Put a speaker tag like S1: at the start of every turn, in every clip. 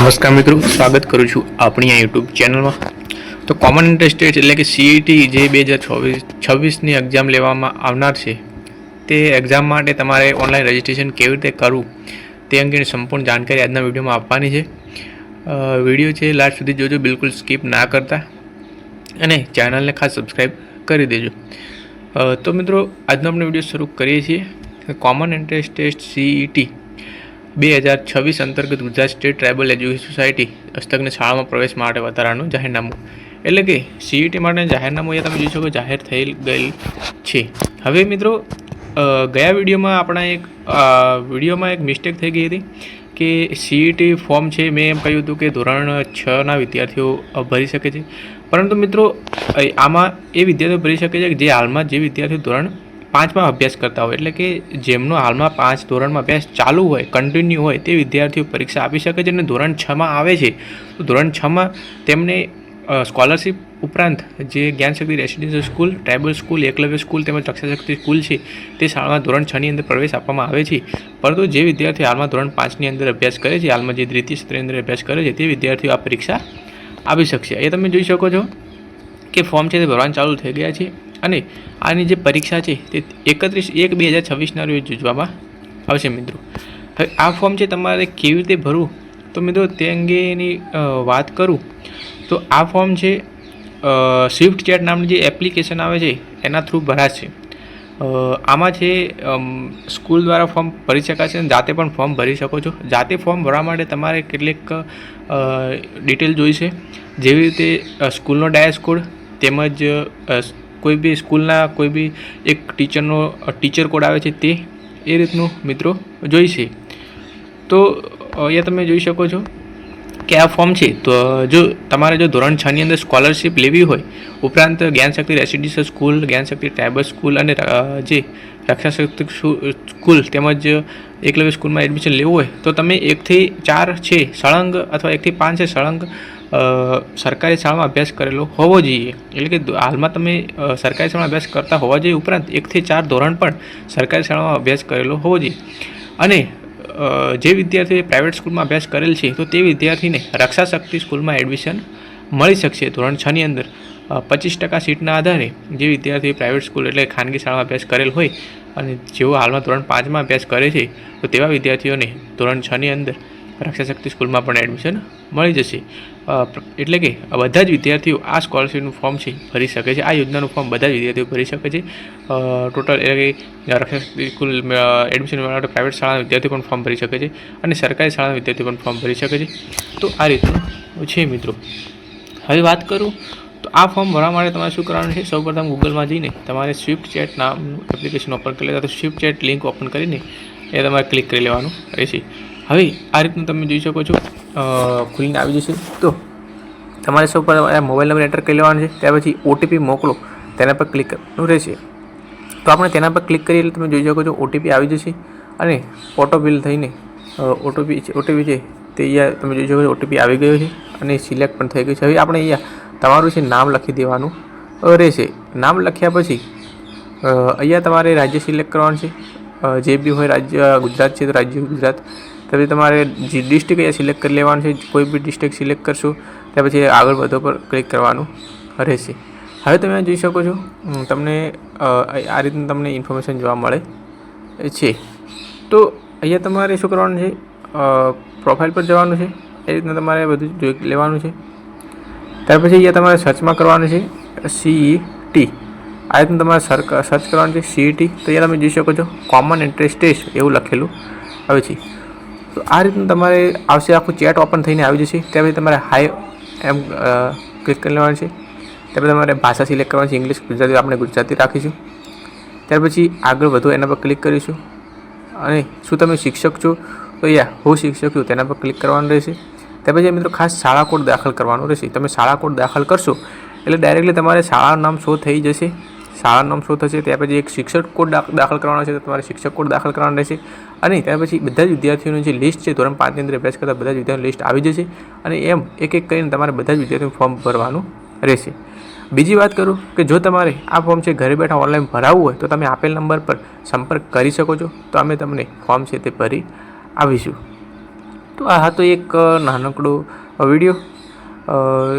S1: નમસ્કાર મિત્રો, સ્વાગત કરું છું આપણી આ યુટ્યુબ ચેનલમાં। તો કોમન એન્ટ્રન્સ ટેસ્ટ એટલે કે સીઈટી જે 2026ની એક્ઝામ લેવામાં આવનાર છે, તે એક્ઝામ માટે તમારે ઓનલાઈન રજિસ્ટ્રેશન કેવી રીતે કરવું તે અંગેની સંપૂર્ણ જાણકારી આજના વિડીયોમાં આપવાની છે। વિડીયો છે લાસ્ટ સુધી જોજો, બિલકુલ સ્કીપ ના કરતા, અને ચેનલને ખાસ સબસ્ક્રાઈબ કરી દેજો। તો મિત્રો, આજનો આપણે વિડીયો શરૂ કરીએ છીએ। કોમન એન્ટ્રન્સ ટેસ્ટ સીઈટી 2026 અંતર્ગત Gujarat state tribal education society હસ્તકની શાળામાં પ્રવેશ માટે વધારાનું જાહેરનામું, એટલે કે સીઈટી માટે જાહેરનામું અહીંયા તમે જોઈ શકો જાહેર થઈ ગયેલ છે। હવે મિત્રો, ગયા વિડીયોમાં એક મિસ્ટેક થઈ ગઈ હતી કે સીઈટી ફોર્મ છે, મેં એમ કહ્યું હતું કે ધોરણ 6ના વિદ્યાર્થીઓ ભરી શકે છે, પરંતુ મિત્રો આમાં એ વિદ્યાર્થીઓ ભરી શકે છે કે જે હાલમાં જે વિદ્યાર્થીઓ ધોરણ 5માં અભ્યાસ કરતા હોય, એટલે કે જેમનો હાલમાં 5 ધોરણમાં અભ્યાસ ચાલુ હોય, કન્ટિન્યુ હોય, તે વિદ્યાર્થીઓ પરીક્ષા આપી શકે છે। અને ધોરણ 6માં આવે છે તો ધોરણ 6માં તેમને સ્કોલરશિપ ઉપરાંત જે Gyanshakti residential school, tribal school, Eklavya school તેમજ રક્ષાશક્તિ સ્કૂલ છે, તે શાળામાં ધોરણ 6ની અંદર પ્રવેશ આપવામાં આવે છે। પરંતુ જે વિદ્યાર્થીઓ હાલમાં ધોરણ 5ની અંદર અભ્યાસ કરે છે, હાલમાં જે દ્વિતીય સત્રની અંદર અભ્યાસ કરે છે, તે વિદ્યાર્થીઓ આ પરીક્ષા આપી શકશે। એ તમે જોઈ શકો છો કે ફોર્મ છે તે ભરવાનું ચાલુ થઈ ગયા છે, અને આની જે પરીક્ષા છે તે 31/1/2026ના રોજ યોજવામાં આવશે। મિત્રો, હવે આ ફોર્મ છે તમારે કેવી રીતે ભરવું, તો મિત્રો તે અંગેની વાત કરું તો આ ફોર્મ છે સ્વિફ્ટ ચેટ નામની જે એપ્લિકેશન આવે છે એના થ્રુ ભરાશે। આમાં છે સ્કૂલ દ્વારા ફોર્મ ભરી શકાશે અને જાતે પણ ફોર્મ ભરી શકો છો। જાતે ફોર્મ ભરવા માટે તમારે કેટલીક ડિટેલ જોઈશે, જેવી રીતે સ્કૂલનો ડાયસ કોડ, તેમજ કોઈ બી સ્કૂલના કોઈ બી એક ટીચર કોડ આવે છે તે, એ રીતનું મિત્રો જોઈશે। તો અહીંયા તમે જોઈ શકો છો કે આ ફોર્મ છે, તો જો તમારે ધોરણ 6ની અંદર સ્કોલરશિપ લેવી હોય, ઉપરાંત Gyanshakti residential school, Gyanshakti tribal school અને જે રક્ષાશક્તિ સ્કૂલ તેમજ એકલવ્ય સ્કૂલમાં એડમિશન લેવું હોય, તો તમે 1 થી 4 છે સળંગ અથવા 1 થી 5 છે સળંગ સરકારી શાળામાં અભ્યાસ કરેલો હોવો જોઈએ। એટલે કે હાલમાં તમે સરકારી શાળામાં અભ્યાસ કરતા હોવા જોઈએ, ઉપરાંત 1 થી 4 ધોરણ પણ સરકારી શાળામાં અભ્યાસ કરેલો હોવો જોઈએ। અને જે વિદ્યાર્થીએ પ્રાઇવેટ સ્કૂલમાં અભ્યાસ કરેલ છે, તો તે વિદ્યાર્થીને રક્ષાશક્તિ સ્કૂલમાં એડમિશન મળી શકશે ધોરણ 6ની અંદર। 25% સીટના આધારે જે વિદ્યાર્થીએ પ્રાઇવેટ સ્કૂલ એટલે ખાનગી શાળામાં અભ્યાસ કરેલ હોય અને જેઓ હાલમાં ધોરણ 5માં અભ્યાસ કરે છે, તો તેવા વિદ્યાર્થીઓને ધોરણ 6ની અંદર રક્ષાશક્તિ સ્કૂલમાં પણ એડમિશન મળી જશે। એટલે કે બધા જ વિદ્યાર્થીઓ આ સ્કોલરશિપનું ફોર્મ છે ભરી શકે છે। આ યોજનાનું ફોર્મ બધા જ વિદ્યાર્થીઓ ભરી શકે છે। ટોટલ એટલે કે રક્ષાશક્તિ સ્કૂલ એડમિશન માટે પ્રાઇવેટ શાળાના વિદ્યાર્થીઓ પણ ફોર્મ ભરી શકે છે, અને સરકારી શાળાના વિદ્યાર્થીઓ પણ ફોર્મ ભરી શકે છે। તો આ રીતનું છે મિત્રો। હવે વાત કરું તો આ ફોર્મ ભરવા માટે તમારે શું કરવાનું છે, સૌપ્રથમ ગૂગલમાં જઈને તમારે સ્વિફ્ટ ચેટ નામનું એપ્લિકેશન ઓપન કરી લેતા, તો સ્વિફ્ટ ચેટ લિંક ઓપન કરીને એ તમારે ક્લિક કરી લેવાનું રહેશે। હવે આ રીતનું તમે જોઈ શકો છો ખુલીને આવી જશે। તો તમારે સૌ પ્રથમ મોબાઈલ નંબર એન્ટર કરી લેવાનો છે, ત્યાર પછી ઓટીપી મોકલો તેના પર ક્લિક કરવાનું રહેશે। તો આપણે તેના પર ક્લિક કરીએ એટલે તમે જોઈ શકો છો ઓટીપી આવી જશે, અને ઓટો બિલ થઈને ઓટીપી છે તે અહીંયા તમે જોઈ શકો છો ઓટીપી આવી ગયો છે, અને સિલેક્ટ પણ થઈ ગયું છે। હવે આપણે અહીંયા તમારું છે નામ લખી દેવાનું રહેશે। નામ લખ્યા પછી અહીંયા તમારે રાજ્ય સિલેક્ટ કરવાનું છે, જે બી હોય રાજ્ય ગુજરાત છે તો રાજ્ય ગુજરાત, પછી તમારે જે ડિસ્ટ્રિક્ટ અહીંયા સિલેક્ટ કરી લેવાનું છે, કોઈ બી ડિસ્ટ્રિક્ટ સિલેક્ટ કરશો ત્યાર પછી આગળ વધો પર ક્લિક કરવાનું રહેશે। હવે તમે જોઈ શકો છો તમને આ રીતનું તમને ઇન્ફોર્મેશન જોવા મળે છે। તો અહીંયા તમારે શું કરવાનું છે, પ્રોફાઇલ પર જવાનું છે, એ રીતના તમારે બધું જોઈ લેવાનું છે। ત્યાર પછી અહીંયા તમારે સર્ચમાં કરવાનું છે સીઈટી, આ રીતનું તમારે સર્ચ કરવાનું છે સીઈટી। તો અહીંયા તમે જોઈ શકો છો કોમન એન્ટ્રન્સ ટેસ્ટ એવું લખેલું આવે છે। તો આ રીતનું તમારે આવશે, આખું ચેટ ઓપન થઈને આવી જશે। ત્યાર પછી તમારે હાઈ એમ ક્લિક કરી લેવાનું છે। ત્યાર પછી તમારે ભાષા સિલેક્ટ કરવાની છે, ઇંગ્લિશ, ગુજરાતી, આપણે ગુજરાતી રાખીશું। ત્યાર પછી આગળ વધુ એના પર ક્લિક કરીશું, અને શું તમે શિક્ષક છો, તો હું શિક્ષક છું તેના પર ક્લિક કરવાનું રહેશે। ત્યાર પછી મિત્રો ખાસ શાળા કોડ દાખલ કરવાનો રહેશે। તમે શાળા કોડ દાખલ કરશો એટલે ડાયરેક્ટલી તમારે શાળાનું નામ શો થઈ જશે, શાળાનું નામ શો થશે। ત્યાર પછી એક શિક્ષક કોડ દાખલ કરવાનો છે, તો તમારે શિક્ષક કોડ દાખલ કરવાનો રહેશે। અને ત્યાર પછી બધા જ વિદ્યાર્થીઓનું જે લિસ્ટ છે, ધોરણ 5ની અંદર અભ્યાસ કરતા બધા જ વિદ્યાર્થીઓની લિસ્ટ આવી જશે, અને એમ એક એક કરીને તમારે બધા જ વિદ્યાર્થીઓનું ફોર્મ ભરવાનું રહેશે। બીજી વાત કરું કે જો તમારે આ ફોર્મ છે ઘરે બેઠા ઓનલાઈન ભરાવવું હોય, તો તમે આપેલ નંબર પર સંપર્ક કરી શકો છો, તો અમે તમને ફોર્મ છે તે ભરી આવીશું। તો આ હતો એક નાનકડો વિડીયો.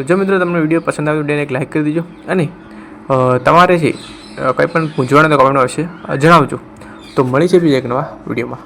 S1: જો મિત્રો તમને વિડીયો પસંદ આવ્યો વિડીયોને એક લાઈક કરી દેજો અને તમારે છે કંઈ પણ પૂછવાનું તો કમેન્ટમાં આવશે જણાવજો. તો મળી છે બીજા એક નવા વિડીયોમાં.